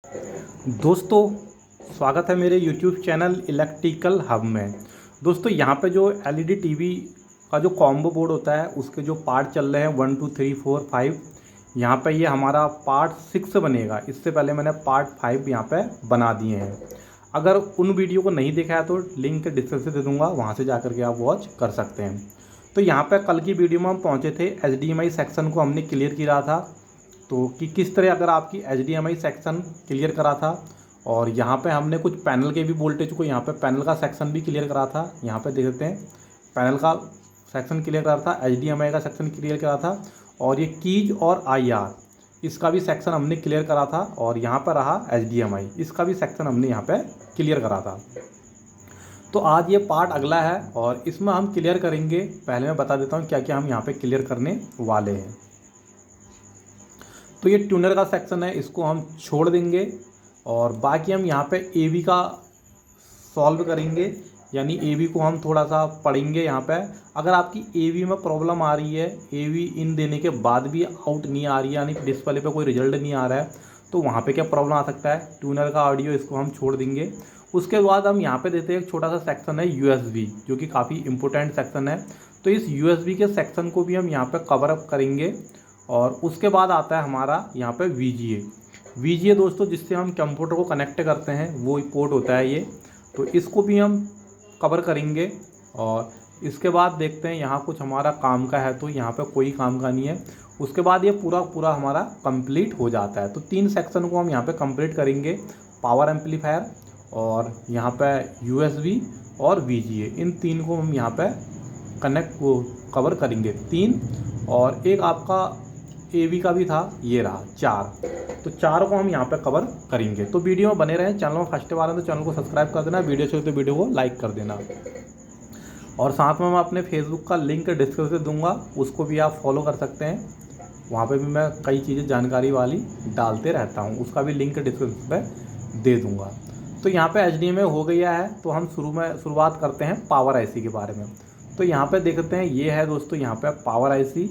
दोस्तों, स्वागत है मेरे YouTube चैनल इलेक्ट्रिकल हब में। दोस्तों, यहाँ पे जो एलईडी टीवी का जो कॉम्बो बोर्ड होता है उसके जो पार्ट चल रहे हैं 1 2 3 4 5। यहाँ पे ये हमारा पार्ट 6 बनेगा। इससे पहले मैंने पार्ट 5 यहाँ पे बना दिए हैं। अगर उन वीडियो को नहीं देखा है तो लिंक डिस्क्रिप्शन दे दूँगा, वहाँ से जा के आप वॉच कर सकते हैं। तो यहाँ पे कल की वीडियो में हम पहुँचे थे, HDMI सेक्शन को हमने क्लियर किया था। तो कि किस तरह अगर आपकी HDMI सेक्शन क्लियर करा था, और यहाँ पे हमने कुछ पैनल के भी वोल्टेज को, यहाँ पे पैनल का सेक्शन भी क्लियर करा था। यहाँ पे देख सकते हैं पैनल का सेक्शन क्लियर करा था, HDMI का सेक्शन क्लियर करा था, और ये कीज और IR इसका भी सेक्शन हमने क्लियर करा था। और यहाँ पर रहा HDMI, इसका भी सेक्शन हमने यहाँ पे क्लियर करा था। तो आज ये पार्ट अगला है और इसमें हम क्लियर करेंगे। पहले मैं बता देता हूँ क्या क्या हम यहाँ पे क्लियर करने वाले हैं। तो ये ट्यूनर का सेक्शन है, इसको हम छोड़ देंगे और बाकी हम यहाँ पे AV का सॉल्व करेंगे, यानी AV को हम थोड़ा सा पढ़ेंगे। यहाँ पे अगर आपकी AV में प्रॉब्लम आ रही है, AV इन देने के बाद भी आउट नहीं आ रही है, यानी डिस्प्ले पे कोई रिजल्ट नहीं आ रहा है, तो वहाँ पे क्या प्रॉब्लम आ सकता है। ट्यूनर का ऑडियो इसको हम छोड़ देंगे। उसके बाद हम यहाँ पे देते हैं एक छोटा सा सेक्शन है USB, जो कि काफ़ी इंपॉर्टेंट सेक्शन है। तो इस USB के सेक्शन को भी हम यहाँ पे कवर अप करेंगे। और उसके बाद आता है हमारा यहाँ पे VGA दोस्तों, जिससे हम कंप्यूटर को कनेक्ट करते हैं, वो पोर्ट होता है ये। तो इसको भी हम कवर करेंगे। और इसके बाद देखते हैं यहाँ कुछ हमारा काम का है, तो यहाँ पे कोई काम का नहीं है। उसके बाद ये पूरा हमारा कंप्लीट हो जाता है। तो 3 सेक्शन को हम यहाँ पे कंप्लीट करेंगे, पावर एम्पलीफायर और यहाँ पे USB और VGA। इन 3 को हम यहाँ पे कवर करेंगे 3। और एक आपका AV का भी था, ये रहा 4। तो 4 को हम यहाँ पे कवर करेंगे। तो वीडियो में बने रहें। चैनल में फर्स्ट बार है तो चैनल को सब्सक्राइब कर देना, वीडियो चाहिए तो वीडियो को लाइक कर देना। और साथ में मैं अपने फेसबुक का लिंक डिस्क्रिप्शन दूंगा, उसको भी आप फॉलो कर सकते हैं। वहाँ पे भी मैं कई चीज़ें जानकारी वाली डालते रहता हूँ, उसका भी लिंक डिस्क्रिप्शन पे दे दूँगा। तो यहाँ पे HDMI हो गया है, तो हम शुरुआत करते हैं पावर IC के बारे में। तो यहाँ पे देखते हैं, ये है दोस्तों यहाँ पे पावर IC।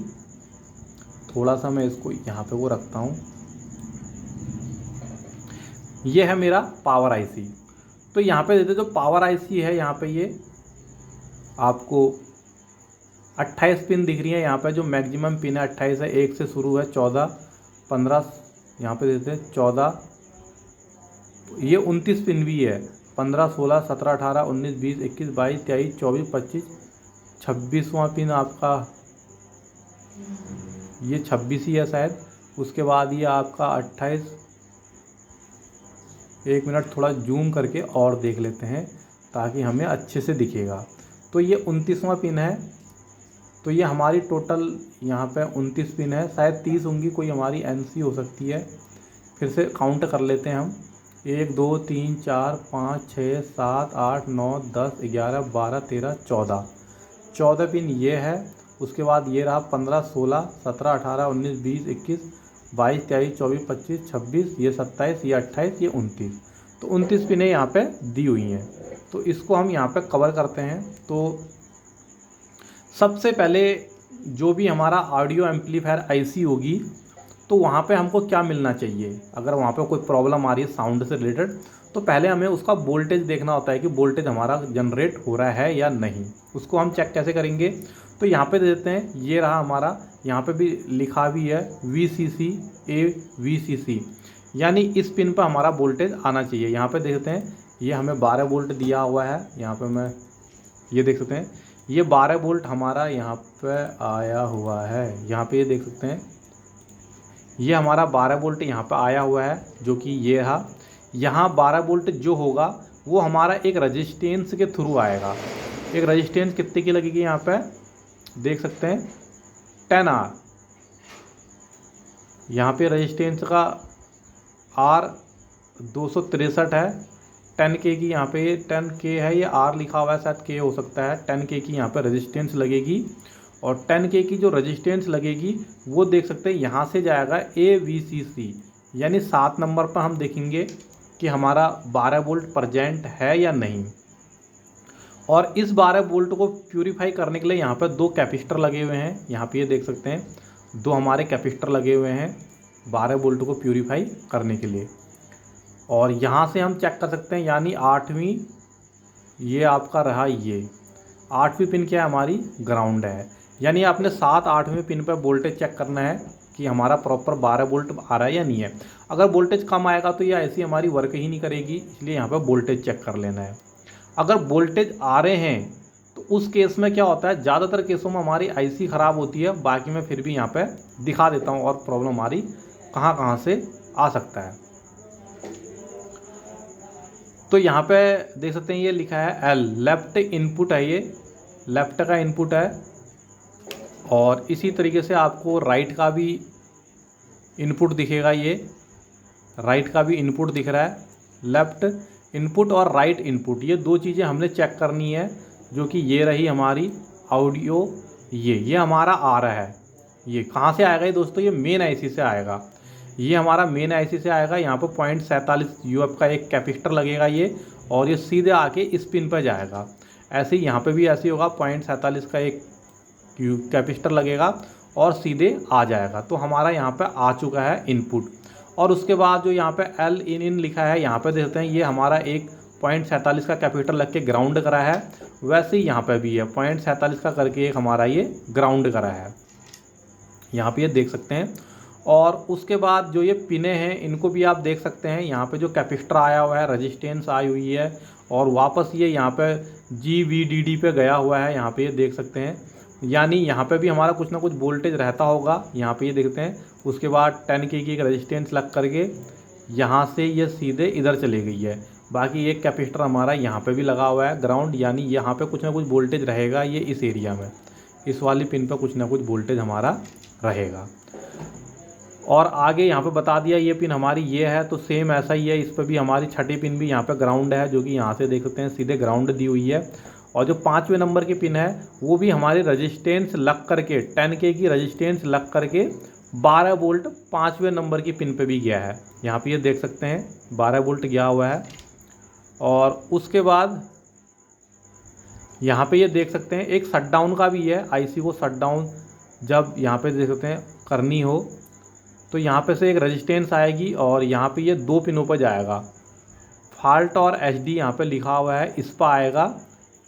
थोड़ा सा मैं इसको यहाँ पे वो रखता हूँ, ये है मेरा पावर IC। तो यहाँ पे देते जो पावर IC है, यहाँ पे ये आपको 28 पिन दिख रही है। यहाँ पे जो मैक्सिमम पिन है 28 है, 1 से शुरू है, 14 15, यहाँ पे देते हैं 14, ये 29 पिन भी है, 15 16 17 18 19 20 21 22 23 24 25, 26वां पिन आपका ये 26 ही है शायद। उसके बाद ये आपका 28, 1 मिनट थोड़ा जूम करके और देख लेते हैं ताकि हमें अच्छे से दिखेगा। तो ये 29वां पिन है। तो ये हमारी टोटल यहाँ पे 29 पिन है, शायद 30 होंगी, कोई हमारी NC हो सकती है। फिर से काउंट कर लेते हैं हम, 1 2 3 4 5 6 7 8 9 10 11 12 13 14 पिन ये है। उसके बाद ये रहा 15 16 17 18 19 20 21 22 23 24 25 26, ये 27, ये 28, ये 29। तो 29 पिनें यहाँ पे दी हुई हैं। तो इसको हम यहाँ पे कवर करते हैं। तो सबसे पहले जो भी हमारा ऑडियो एम्पलीफायर IC होगी, तो वहाँ पे हमको क्या मिलना चाहिए। अगर वहाँ पे कोई प्रॉब्लम आ रही है साउंड से रिलेटेड, तो पहले हमें उसका वोल्टेज देखना होता है कि वोल्टेज हमारा जनरेट हो रहा है या नहीं। उसको हम चेक कैसे करेंगे, तो यहाँ पे दे देते हैं, ये रहा हमारा, यहाँ पे भी लिखा भी है VCC AVCC, यानी इस पिन पर हमारा वोल्टेज आना चाहिए। यहाँ पे देखते हैं, ये हमें 12 वोल्ट दिया हुआ है। यहाँ पे मैं ये देख सकते हैं, ये 12 वोल्ट हमारा यहाँ पे आया हुआ है। यहाँ पे ये देख सकते हैं, ये हमारा 12 वोल्ट यहाँ पे आया हुआ है, जो कि ये रहा। यहाँ 12 वोल्ट जो होगा वो हमारा एक रजिस्टेंस के थ्रू आएगा। एक रजिस्टेंस कितने की लगेगी, यहाँ पे देख सकते हैं 10R। यहाँ पे रजिस्टेंस का R 263 है, 10K की यहाँ पे 10K है, ये R लिखा हुआ है, शायद K हो सकता है। 10K की यहाँ पे रजिस्टेंस लगेगी। और 10K की जो रजिस्टेंस लगेगी वो देख सकते हैं, यहाँ से जाएगा AVCC, यानी 7 नंबर पर हम देखेंगे कि हमारा 12 वोल्ट प्रजेंट है या नहीं। और इस 12 वोल्ट को प्यूरीफाई करने के लिए यहाँ पर 2 कैपेसिटर लगे हुए हैं। यहाँ पे ये देख सकते हैं, 2 हमारे कैपेसिटर लगे हुए हैं 12 वोल्ट को प्यूरीफाई करने के लिए। और यहाँ से हम चेक कर सकते हैं, यानी 8वीं ये आपका रहा, ये 8वीं पिन क्या है हमारी, ग्राउंड है। यानी आपने 7 8वें पिन पर वोल्टेज चेक करना है कि हमारा प्रॉपर 12 वोल्ट आ रहा है या नहीं है। अगर वोल्टेज कम आएगा तो ये ऐसी हमारी वर्क ही नहीं करेगी, इसलिए यहाँ पर वोल्टेज चेक कर लेना है। अगर वोल्टेज आ रहे हैं तो उस केस में क्या होता है, ज़्यादातर केसों में हमारी आईसी ख़राब होती है, बाकी मैं फिर भी यहाँ पे दिखा देता हूँ और प्रॉब्लम हमारी कहाँ कहाँ से आ सकता है। तो यहाँ पे देख सकते हैं ये लिखा है एल, लेफ्ट इनपुट है, ये लेफ्ट का इनपुट है। और इसी तरीके से आपको राइट का भी इनपुट दिखेगा, ये राइट का भी इनपुट दिख रहा है। लेफ्ट इनपुट और राइट इनपुट, ये दो चीज़ें हमने चेक करनी है, जो कि ये रही हमारी ऑडियो, ये हमारा आ रहा है। ये कहाँ से आएगा ये दोस्तों, ये मेन आईसी से आएगा, ये हमारा मेन आईसी से आएगा। यहाँ पर 0.47 यूएफ का एक कैपेसिटर लगेगा ये, और ये सीधे आके इस पिन पर जाएगा। ऐसे ही यहाँ पे भी ऐसे होगा, 0.47 का एक कैपेसिटर लगेगा और सीधे आ जाएगा। तो हमारा यहाँ पे आ चुका है इनपुट। और उसके बाद जो यहाँ पे एल इन लिखा है, यहाँ पे देखते हैं ये हमारा एक 0.47 का कैपेसिटर लग के ग्राउंड करा है। वैसे ही यहाँ पे भी है 0.47 का करके एक हमारा ये ग्राउंड करा है, यहाँ पे ये देख सकते हैं। और उसके बाद जो ये पिने हैं इनको भी आप देख सकते हैं, यहाँ पे जो कैपेसिटर आया हुआ है, रेजिस्टेंस आई हुई है, और वापस ये यहाँ पे GVDD पे गया हुआ है, यहाँ पे ये देख सकते हैं। यानी यहाँ पे भी हमारा कुछ ना कुछ वोल्टेज रहता होगा, यहाँ पे ये देखते हैं। उसके बाद 10K की एक रेजिस्टेंस लग करके यहाँ से ये सीधे इधर चली गई है। बाकी एक कैपेसिटर हमारा यहाँ पे भी लगा हुआ है ग्राउंड, यानी यहाँ पे कुछ ना कुछ वोल्टेज रहेगा, ये इस एरिया में, इस वाली पिन पर कुछ ना कुछ वोल्टेज हमारा रहेगा। और आगे यहाँ पे बता दिया ये पिन हमारी ये है, तो सेम ऐसा ही है, इस पर भी हमारी छठी पिन भी यहाँ पे ग्राउंड है, जो कि यहाँ से देख सकते हैं सीधे ग्राउंड दी हुई है। और जो 5वें नंबर की पिन है वो भी हमारी रजिस्टेंस लग करके 10K की रजिस्टेंस लग करके 12 वोल्ट 5वें नंबर की पिन पे भी गया है, यहाँ पे ये देख सकते हैं 12 वोल्ट गया हुआ है। और उसके बाद यहाँ पे ये देख सकते हैं एक शटडाउन का भी है, आईसी को शटडाउन जब यहाँ पे देख सकते हैं करनी हो तो यहाँ पे से एक रेजिस्टेंस आएगी और यहाँ पे ये 2 पिनों पर जाएगा। फॉल्ट और HD यहाँ पे लिखा हुआ है, इस पर आएगा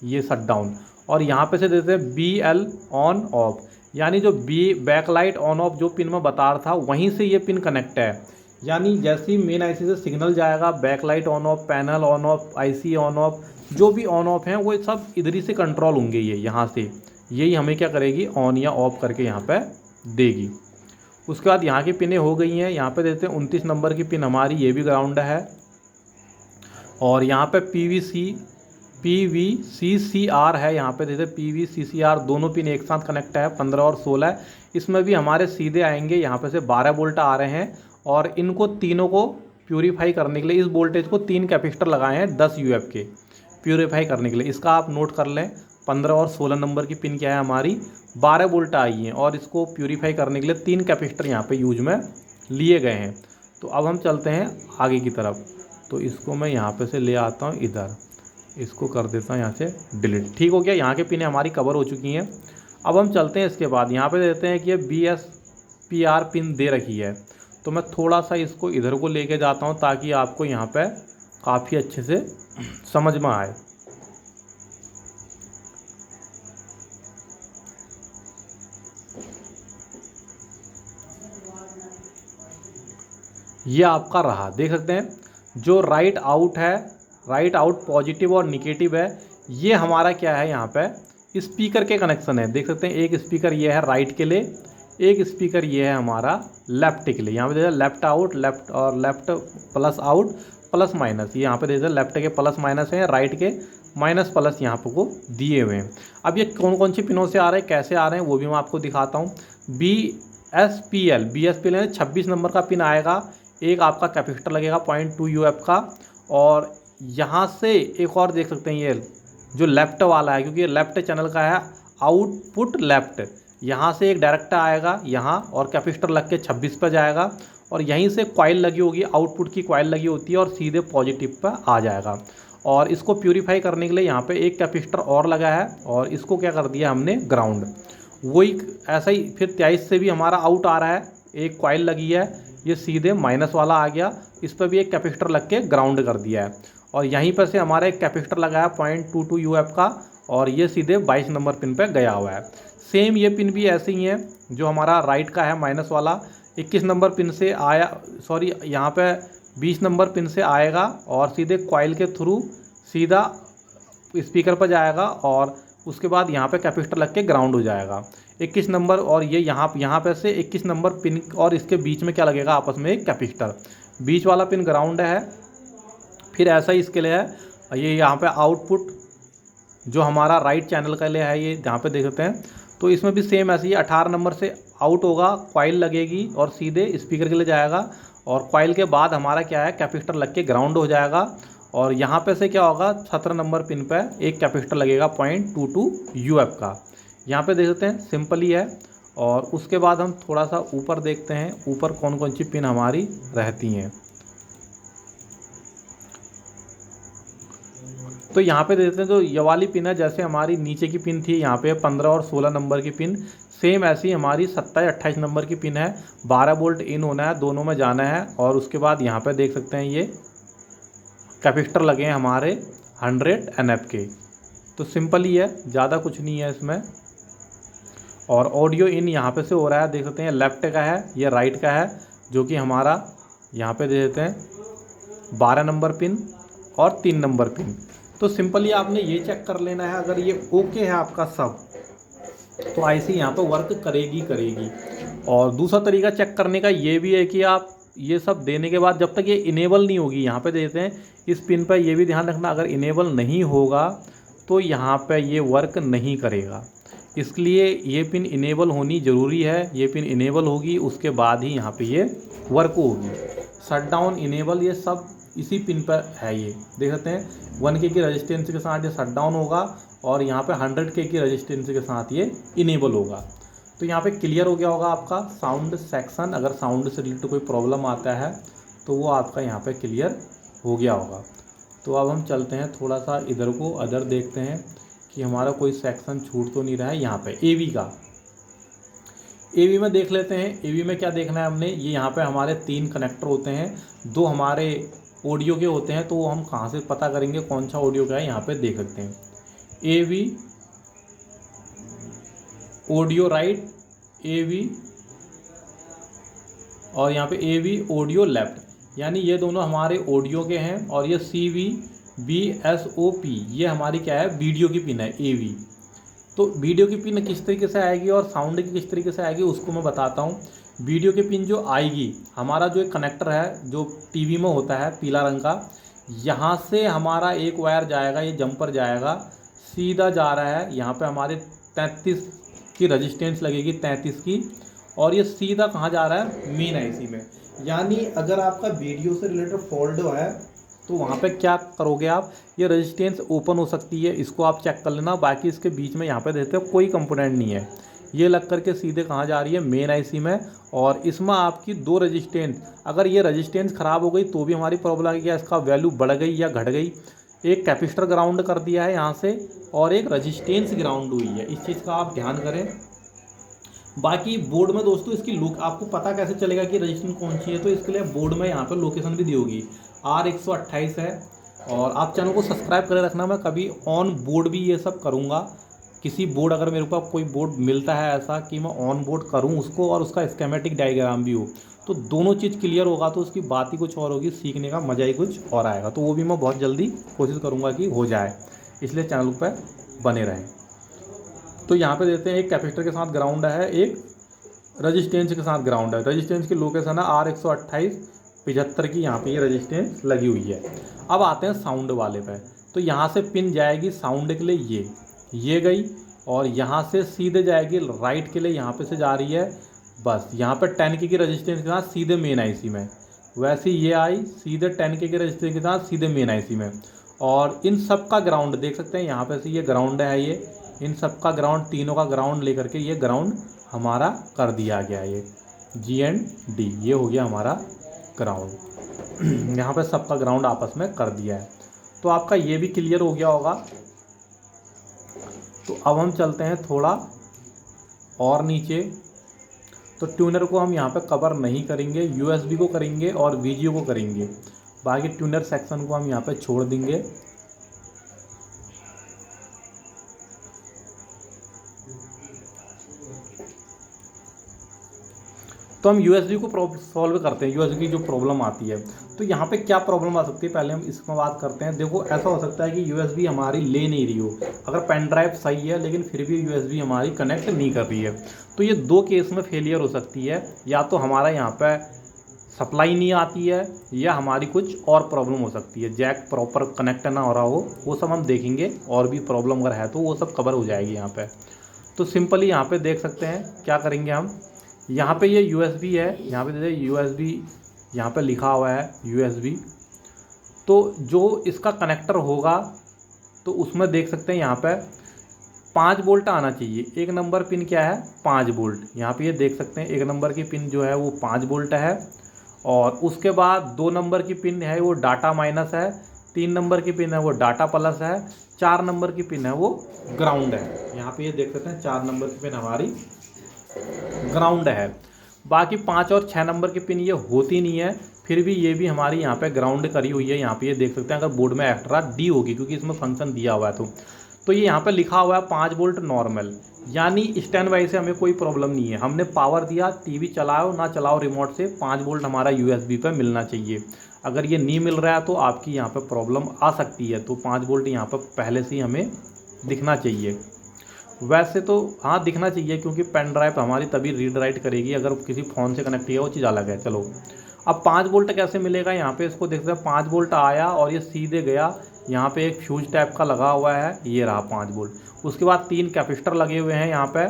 ये शटडाउन। और यहाँ पे से देते हैं BL ऑन ऑफ, यानी जो बैकलाइट ऑन ऑफ जो पिन में बता रहा था वहीं से ये पिन कनेक्ट है। यानी जैसे ही मेन आईसी से सिग्नल जाएगा, backlight on off, panel on off, IC on off, जो भी ऑन ऑफ हैं वो सब इधर ही से कंट्रोल होंगे, ये यहाँ से यही हमें क्या करेगी, ऑन या ऑफ करके यहाँ पे देगी। उसके बाद यहाँ की पिनें हो गई हैं, यहाँ पे देते हैं 29 नंबर की पिन हमारी, ये भी ग्राउंड है। और यहाँ पे PVCCR है, यहाँ पे देते PVCCR, दोनों पिन एक साथ कनेक्ट है, 15 और 16। इसमें भी हमारे सीधे आएंगे, यहाँ पे से 12 वोल्ट आ रहे हैं। और इनको तीनों को प्यूरीफाई करने के लिए इस वोल्टेज को 3 कैपेसिटर लगाए हैं 10 UF के प्यूरीफाई करने के लिए। इसका आप नोट कर लें, 15 और 16 नंबर की पिन क्या है हमारी, 12 वोल्ट आई हैं, और इसको प्यूरीफाई करने के लिए 3 कैपेसिटर यहाँ पे यूज में लिए गए हैं। तो अब हम चलते हैं आगे की तरफ। तो इसको मैं यहाँ पे से ले आता हूँ इधर, इसको कर देता हूँ यहाँ से डिलीट। ठीक हो गया, यहाँ के पिनें हमारी कवर हो चुकी हैं। अब हम चलते हैं इसके बाद, यहाँ पे देते हैं कि ये BSPR पिन दे रखी है, तो मैं थोड़ा सा इसको इधर को लेके जाता हूँ ताकि आपको यहाँ पे काफ़ी अच्छे से समझ में आए। ये आपका रहा, देख सकते हैं जो राइट आउट है, राइट आउट पॉजिटिव और निगेटिव है, ये हमारा क्या है, यहाँ पे स्पीकर के कनेक्शन है। देख सकते हैं एक स्पीकर ये है राइट के लिए, एक स्पीकर ये है हमारा लेफ्ट के लिए। यहाँ पे देखिए लेफ्ट आउट, लेफ्ट और left plus out plus minus, ये यहाँ पे देखिए लेफ्ट के प्लस माइनस हैं, राइट के माइनस प्लस यहाँ पे को दिए हुए हैं। अब ये कौन कौन सी पिनों से आ रहे हैं, कैसे आ रहे हैं, वो भी मैं आपको दिखाता हूँ। BSPL यानी 26 नंबर का पिन आएगा, एक आपका कैपेसिटर लगेगा 0.2 UF का। और यहाँ से एक और देख सकते हैं ये जो लेफ्ट वाला है, क्योंकि ये लेफ्ट चैनल का है, आउटपुट लेफ्ट, यहाँ से एक डायरेक्ट आएगा यहाँ और कैपेसिटर लग के 26 पर जाएगा, और यहीं से कॉइल लगी होगी, आउटपुट की कॉइल लगी होती है, और सीधे पॉजिटिव पर आ जाएगा। और इसको प्यूरीफाई करने के लिए यहाँ पे एक कैपेसिटर और लगा है, और इसको क्या कर दिया हमने, ग्राउंड। वही ऐसा ही फिर 23 से भी हमारा आउट आ रहा है, एक कॉइल लगी है, ये सीधे माइनस वाला आ गया, इस पर भी एक कैपेसिटर लग के ग्राउंड कर दिया है। और यहीं पर से हमारा एक कैपेसिटर लगा है 0.22 UF का, और ये सीधे 22 नंबर पिन पे गया हुआ है। सेम ये पिन भी ऐसे ही है, जो हमारा राइट का है माइनस वाला 21 नंबर पिन से आया, सॉरी यहाँ पे 20 नंबर पिन से आएगा और सीधे कॉइल के थ्रू सीधा स्पीकर पर जाएगा और उसके बाद यहाँ पे कैपेसिटर लग के ग्राउंड हो जाएगा 21 नंबर। और ये यहाँ पे से 21 नंबर पिन और इसके बीच में क्या लगेगा, आपस में एक कैपेसिटर। बीच वाला पिन ग्राउंड है। फिर ऐसा ही इसके लिए है, ये यहाँ पे आउटपुट जो हमारा राइट चैनल के लिए है, ये यहाँ पे देख सकते हैं। तो इसमें भी सेम ऐसे ही 18 नंबर से आउट होगा, कॉइल लगेगी और सीधे स्पीकर के लिए जाएगा। और कॉइल के बाद हमारा क्या है, कैपेसिटर लग के ग्राउंड हो जाएगा। और यहाँ पे से क्या होगा, 17 नंबर पिन पे एक कैपेसिटर लगेगा 0.22 UF का। यहाँ पे देख सकते हैं, सिंपल ही है। और उसके बाद हम थोड़ा सा ऊपर देखते हैं, ऊपर कौन कौन सी पिन हमारी रहती हैं। तो यहाँ पे देख सकते हैं, तो ये वाली पिन है, जैसे हमारी नीचे की पिन थी यहाँ पे 15 और 16 नंबर की पिन, सेम ऐसी ही हमारी 27-28 नंबर की पिन है। 12 वोल्ट इन होना है, दोनों में जाना है। और उसके बाद यहाँ पे देख सकते हैं, ये कैपेसिटर लगे हैं हमारे 100 NF के। तो सिंपल ही है, ज़्यादा कुछ नहीं है इसमें। और ऑडियो इन यहाँ पे से हो रहा है, देख सकते हैं, लेफ्ट का है, ये राइट का है, जो कि हमारा यहाँ पे दे देते हैं 12 नंबर पिन और 3 नंबर पिन। तो सिंपली आपने ये चेक कर लेना है, अगर ये ओके है आपका सब, तो ऐसे यहाँ पर वर्क करेगी। और दूसरा तरीका चेक करने का ये भी है कि आप ये सब देने के बाद जब तक ये इनेबल नहीं होगी, यहाँ पे देते हैं इस पिन पर, ये भी ध्यान रखना, अगर इनेबल नहीं होगा तो यहाँ पे ये वर्क नहीं करेगा। इसलिए ये पिन इनेबल होनी ज़रूरी है। ये पिन इनेबल होगी, उसके बाद ही यहाँ पे ये वर्क होगी। शट डाउन, इनेबल, ये सब इसी पिन पर है। ये देख सकते हैं 1K की रजिस्टेंस के साथ ये शट डाउन होगा और यहाँ पे 100K की रजिस्टेंस के साथ ये इनेबल होगा। तो यहाँ पे क्लियर हो गया होगा आपका साउंड सेक्शन। अगर साउंड से रिलेटेड कोई प्रॉब्लम आता है तो वो आपका यहाँ पे क्लियर हो गया होगा। तो अब हम चलते हैं थोड़ा सा इधर को, अदर देखते हैं कि हमारा कोई सेक्शन छूट तो नहीं रहा है। यहाँ पे AV का, AV में देख लेते हैं। AV में क्या देखना है हमने, ये यहाँ पे हमारे 3 कनेक्टर होते हैं, 2 हमारे ऑडियो के होते हैं। तो वो हम कहाँ से पता करेंगे कौन सा ऑडियो का है, यहाँ पे देख सकते हैं AV ऑडियो राइट, AV और यहाँ पे AV ऑडियो लेफ्ट, यानी ये दोनों हमारे ऑडियो के हैं। और ये CVBSOP ये हमारी क्या है, वीडियो की पिन है AV। तो वीडियो की पिन किस तरीके से आएगी और साउंड की किस तरीके से आएगी उसको मैं बताता हूँ। वीडियो की पिन जो आएगी, हमारा जो एक कनेक्टर है जो टीवी में होता है पीला रंग का, यहाँ से हमारा एक वायर जाएगा, ये जंपर जाएगा, सीधा जा रहा है यहाँ पे हमारे 33 की रजिस्टेंस लगेगी, 33 की। और ये सीधा कहाँ जा रहा है, मेन IC में। यानी अगर आपका वीडियो से रिलेटेड फॉल्ट है तो वहाँ पे क्या करोगे आप, ये रजिस्टेंस ओपन हो सकती है, इसको आप चेक कर लेना। बाकी इसके बीच में यहाँ पे देते हो कोई कंपोनेंट नहीं है, ये लग करके सीधे कहाँ जा रही है, मेन IC में। और इसमें आपकी 2 रजिस्टेंस, अगर ये रजिस्टेंस ख़राब हो गई तो भी हमारी प्रॉब्लम है कि इसका वैल्यू बढ़ गई या घट गई। एक कैपेसिटर ग्राउंड कर दिया है यहाँ से और एक रजिस्टेंस ग्राउंड हुई है, इस चीज़ का आप ध्यान करें। बाकी बोर्ड में दोस्तों इसकी लुक आपको पता कैसे चलेगा कि रजिस्टेंस कौन सी है, तो इसके लिए बोर्ड में यहाँ पर लोकेशन भी दी होगी, R128 है। और आप चैनल को सब्सक्राइब करे रखना, मैं कभी ऑन बोर्ड भी ये सब करूँगा। किसी बोर्ड, अगर मेरे पास कोई बोर्ड मिलता है ऐसा कि मैं ऑन बोर्ड करूँ उसको और उसका स्कीमेटिक डायग्राम भी हो, तो दोनों चीज़ क्लियर होगा तो उसकी बात ही कुछ और होगी, सीखने का मज़ा ही कुछ और आएगा। तो वो भी मैं बहुत जल्दी कोशिश करूँगा कि हो जाए, इसलिए चैनल पर बने रहें। तो यहाँ पे देते हैं एक कैपेसिटर के साथ ग्राउंड है, एक रजिस्टेंस के साथ ग्राउंड है। रजिस्टेंस की लोकेशन है R128 75 की, यहाँ पे ये रजिस्टेंस लगी हुई है। अब आते हैं साउंड वाले पे। तो यहाँ से पिन जाएगी साउंड के लिए, ये गई, और यहाँ से सीधे जाएगी राइट के लिए, यहाँ पे से जा रही है बस। यहाँ पे 10K की रजिस्टेंस के साथ सीधे मेन IC में, वैसे ये आई सीधे 10K की रजिस्टेंस के साथ सीधे मेन IC में। और इन सब का ग्राउंड देख सकते हैं, यहाँ पे से ये ग्राउंड है, ये इन सब का ग्राउंड, तीनों का ग्राउंड लेकर के ये ग्राउंड हमारा कर दिया गया। ये G and D ये हो गया हमारा ग्राउंड। यहाँ पे सबका ग्राउंड आपस में कर दिया है। तो आपका ये भी क्लियर हो गया होगा। तो अब हम चलते हैं थोड़ा और नीचे। तो ट्यूनर को हम यहाँ पे कवर नहीं करेंगे, यूएसबी को करेंगे और वीजीओ को करेंगे। बाकी ट्यूनर सेक्शन को हम यहाँ पे छोड़ देंगे। तो हम यूएसबी को सॉल्व करते हैं, यूएसबी की जो प्रॉब्लम आती है। तो यहाँ पे क्या प्रॉब्लम आ सकती है, पहले हम इसमें बात करते हैं। देखो ऐसा हो सकता है कि यूएसबी हमारी ले नहीं रही हो, अगर पेन ड्राइव सही है लेकिन फिर भी यूएसबी हमारी कनेक्ट नहीं कर रही है। तो ये दो केस में फेलियर हो सकती है, या तो हमारा यहाँ पे सप्लाई नहीं आती है या हमारी कुछ और प्रॉब्लम हो सकती है, जैक प्रॉपर कनेक्ट ना हो रहा हो, वो सब हम देखेंगे। और भी प्रॉब्लम अगर है तो वो सब कवर हो जाएगी यहाँ पे। तो सिंपली यहाँ पे देख सकते हैं क्या करेंगे हम। यहाँ पे ये यूएसबी है, यहाँ पे देखिए यूएसबी यहाँ पे लिखा हुआ है यूएसबी। तो जो इसका कनेक्टर होगा तो उसमें देख सकते हैं यहाँ पे 5 वोल्ट आना चाहिए। एक नंबर पिन क्या है, 5 वोल्ट। यहाँ पे ये देख सकते हैं एक नंबर की पिन जो है वो 5 वोल्ट है, और उसके बाद 2 नंबर की पिन है वो डाटा माइनस है, 3 नंबर की पिन है वो डाटा प्लस है, 4 नंबर की पिन है वो ग्राउंड है। यहाँ पे ये देख सकते हैं 4 नंबर की पिन हमारी ग्राउंड है। बाकी 5 और 6 नंबर की पिन ये होती नहीं है, फिर भी ये भी हमारी यहाँ पे ग्राउंड करी हुई है। यहाँ पे ये देख सकते हैं, अगर बोर्ड में एक्स्ट्रा डी होगी क्योंकि इसमें फंक्शन दिया हुआ है तो ये यहाँ पे लिखा हुआ है 5 वोल्ट नॉर्मल, यानी स्टैंड बाई से हमें कोई प्रॉब्लम नहीं है। हमने पावर दिया, टीवी चलाओ ना चलाओ रिमोट से, 5 वोल्ट हमारा यूएसबी पे मिलना चाहिए। अगर ये नहीं मिल रहा है तो आपकी यहाँ पे प्रॉब्लम आ सकती है। तो 5 वोल्ट यहाँ पर पहले से ही हमें दिखना चाहिए। वैसे तो हाँ दिखना चाहिए, क्योंकि पेन ड्राइव हमारी तभी रीड राइट करेगी, अगर किसी फ़ोन से कनेक्ट किया वो चीज़ अलग है। चलो अब 5 वोल्ट कैसे मिलेगा, यहाँ पे इसको देखते हैं। 5 वोल्ट आया और ये सीधे गया, यहाँ पे एक फ्यूज टाइप का लगा हुआ है, ये रहा 5 वोल्ट। उसके बाद 3 कैपेसिटर लगे हुए हैं यहाँ पे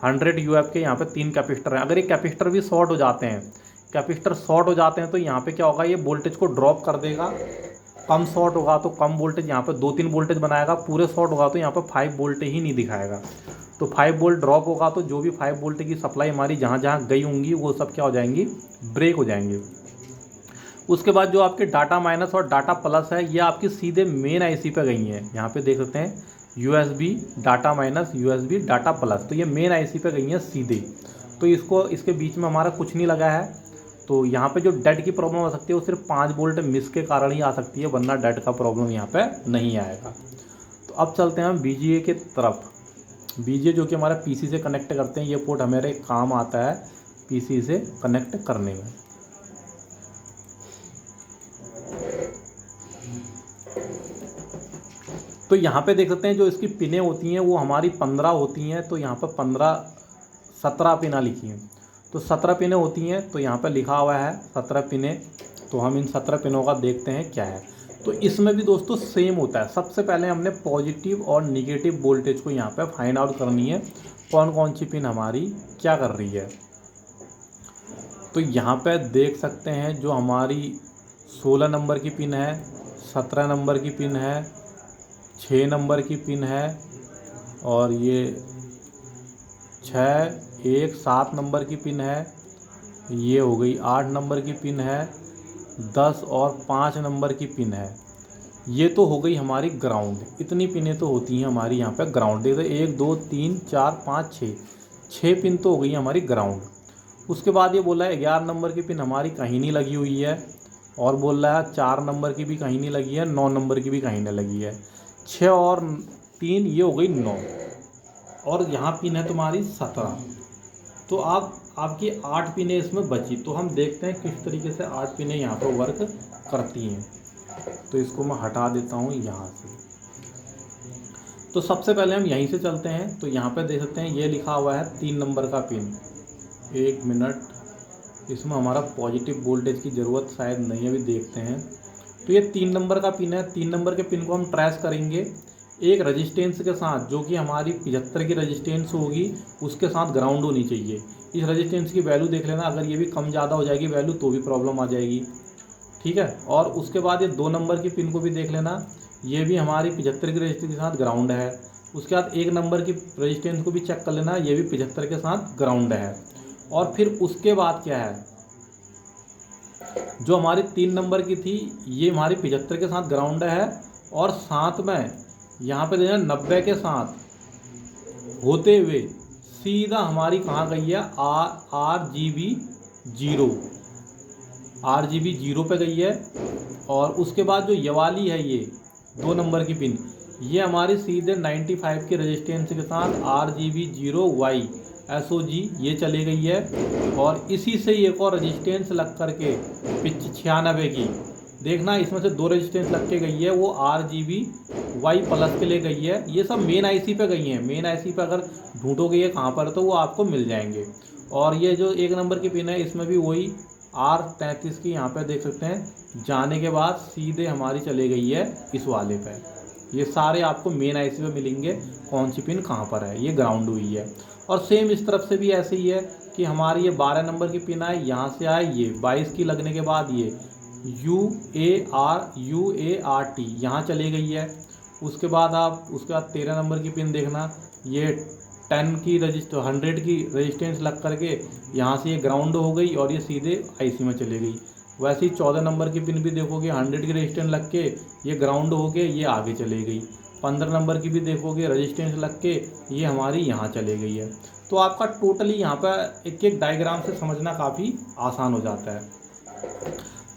100 यूएफ के, यहाँ पे 3 कैपेसिटर हैं। अगर ये कैपेसिटर भी शॉर्ट हो जाते हैं, कैपेसिटर शॉर्ट हो जाते हैं तो यहाँ पे क्या होगा, ये वोल्टेज को ड्रॉप कर देगा। कम शॉर्ट होगा तो कम वोल्टेज, यहाँ पे 2-3 वोल्टेज बनाएगा। पूरे शॉर्ट होगा तो यहाँ पे 5 वोल्ट ही नहीं दिखाएगा। तो 5 वोल्ट ड्रॉप होगा तो जो भी 5 वोल्ट की सप्लाई हमारी जहाँ जहाँ गई होंगी वो सब क्या हो जाएंगी, ब्रेक हो जाएंगे। उसके बाद जो आपके डाटा माइनस और डाटा प्लस है, ये आपकी सीधे मेन आईसी पे गई हैं। यहाँ पे देख सकते हैं USB data minus, USB data plus, तो ये मेन आईसी पे गई हैं सीधे। तो इसको इसके बीच में हमारा कुछ नहीं लगा है। तो यहाँ पे जो डेड की प्रॉब्लम आ सकती है वो सिर्फ 5 वोल्ट मिस के कारण ही आ सकती है, वरना डेड का प्रॉब्लम यहाँ पे नहीं आएगा। तो अब चलते हैं हम बीजीए के तरफ। बीजीए जो कि हमारा पीसी से कनेक्ट करते हैं, ये पोर्ट हमारे काम आता है पीसी से कनेक्ट करने में। तो यहाँ पे देख सकते हैं जो इसकी पिनें होती हैं वो हमारी 15 होती हैं। तो यहाँ पर 17 पिनें लिखी हैं, तो 17 पिनें होती हैं। तो यहाँ पे लिखा हुआ है 17 पिनें। तो हम इन 17 पिनों का देखते हैं क्या है। तो इसमें भी दोस्तों सेम होता है। सबसे पहले हमने पॉजिटिव और निगेटिव वोल्टेज को यहाँ पे फाइंड आउट करनी है, कौन कौन सी पिन हमारी क्या कर रही है। तो यहाँ पे देख सकते हैं जो हमारी 16 नंबर की पिन है, 17 नंबर की पिन है, 6 नंबर की पिन है, और ये 7 नंबर की पिन है, ये हो गई 8 नंबर की पिन है, 10 और 5 नंबर की पिन है। ये तो हो गई हमारी ग्राउंड। इतनी पिनें तो होती हैं हमारी यहाँ पे ग्राउंड। देखो 1 2 3 4 5 6 पिन तो हो गई हमारी ग्राउंड। उसके बाद ये बोला है 11 नंबर की पिन हमारी कहीं नहीं लगी हुई है, और बोल रहा है 4 नंबर की भी कहीं नहीं लगी है, 9 नंबर की भी कहीं नहीं लगी है। 6 और 3 ये हो गई 9, और यहाँ पिन है तुम्हारी 17। तो आपकी 8 पिनें इसमें बची। तो हम देखते हैं किस तरीके से 8 पिनें यहाँ पर वर्क करती हैं। तो इसको मैं हटा देता हूँ यहाँ से। तो सबसे पहले हम यहीं से चलते हैं। तो यहाँ पे देख सकते हैं ये लिखा हुआ है 3 नंबर का पिन। 1 मिनट, इसमें हमारा पॉजिटिव वोल्टेज की ज़रूरत शायद नहीं है, अभी देखते हैं। तो ये 3 नंबर का पिन है। 3 नंबर के पिन को हम ट्रेस करेंगे एक रजिस्टेंस के साथ, जो कि हमारी 75 की रजिस्टेंस होगी, उसके साथ ग्राउंड होनी चाहिए। इस रजिस्टेंस की वैल्यू देख लेना, अगर ये भी कम ज़्यादा हो जाएगी वैल्यू तो भी प्रॉब्लम आ जाएगी, ठीक है। और उसके बाद ये 2 नंबर की पिन को भी देख लेना, ये भी हमारी 75 की रजिस्टेंस के साथ ग्राउंड है। उसके बाद 1 नंबर की रजिस्टेंस को भी चेक कर लेना, ये भी 75 के साथ ग्राउंड है। और फिर उसके बाद क्या है, जो हमारी 3 नंबर की थी ये हमारी 75 के साथ ग्राउंड है, और साथ में यहाँ पे देना 90 के साथ होते हुए सीधा हमारी कहाँ गई है, RGB 0, RGB 0 पे गई है। और उसके बाद जो ये वाली है, ये 2 नंबर की पिन, ये हमारी सीधे 95 की रेजिस्टेंस के साथ RGB 0Y SOG ये चली गई है। और इसी से एक और रेजिस्टेंस लग करके 96 की, देखना इसमें से 2 रेजिस्टेंस लग के गई है, वो RGB Y प्लस के लिए गई है। ये सब मेन IC पे गई हैं। मेन IC पे अगर ढूंढोगे ये कहाँ पर, तो वो आपको मिल जाएंगे। और ये जो 1 नंबर की पिन है, इसमें भी वही R33 की यहाँ पे देख सकते हैं, जाने के बाद सीधे हमारी चली गई है इस वाले पे। ये सारे आपको मेन IC पे मिलेंगे, कौन सी पिन कहाँ पर है, ये ग्राउंड हुई है। और सेम इस तरफ से भी ऐसे ही है कि हमारी ये 12 नंबर की पिन आए, यहाँ से आए ये 22 की लगने के बाद ये UART यहाँ चली गई है। उसके बाद 13 नंबर की पिन देखना, ये 100 की 100 की लग करके यहाँ से ये ग्राउंड हो गई और ये सीधे IC में चली गई। वैसे ही 14 नंबर की पिन भी देखोगे, 100 की रेजिस्टेंस लग के ये ग्राउंड हो के ये आगे चली गई। 15 नंबर की भी देखोगे, रेजिस्टेंस लग के ये हमारी यहाँ चली गई है। तो आपका टोटली यहाँ पर एक एक डायग्राम से समझना काफ़ी आसान हो जाता है।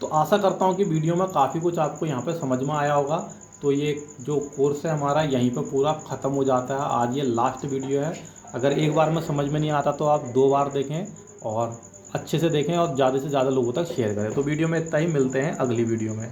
तो आशा करता हूँ कि वीडियो में काफ़ी कुछ आपको यहाँ पे समझ में आया होगा। तो ये जो कोर्स है हमारा यहीं पे पूरा ख़त्म हो जाता है। आज ये लास्ट वीडियो है। अगर एक बार में समझ में नहीं आता तो आप 2 बार देखें और अच्छे से देखें और ज़्यादा से ज़्यादा लोगों तक शेयर करें। तो वीडियो में इतना ही, मिलते हैं अगली वीडियो में।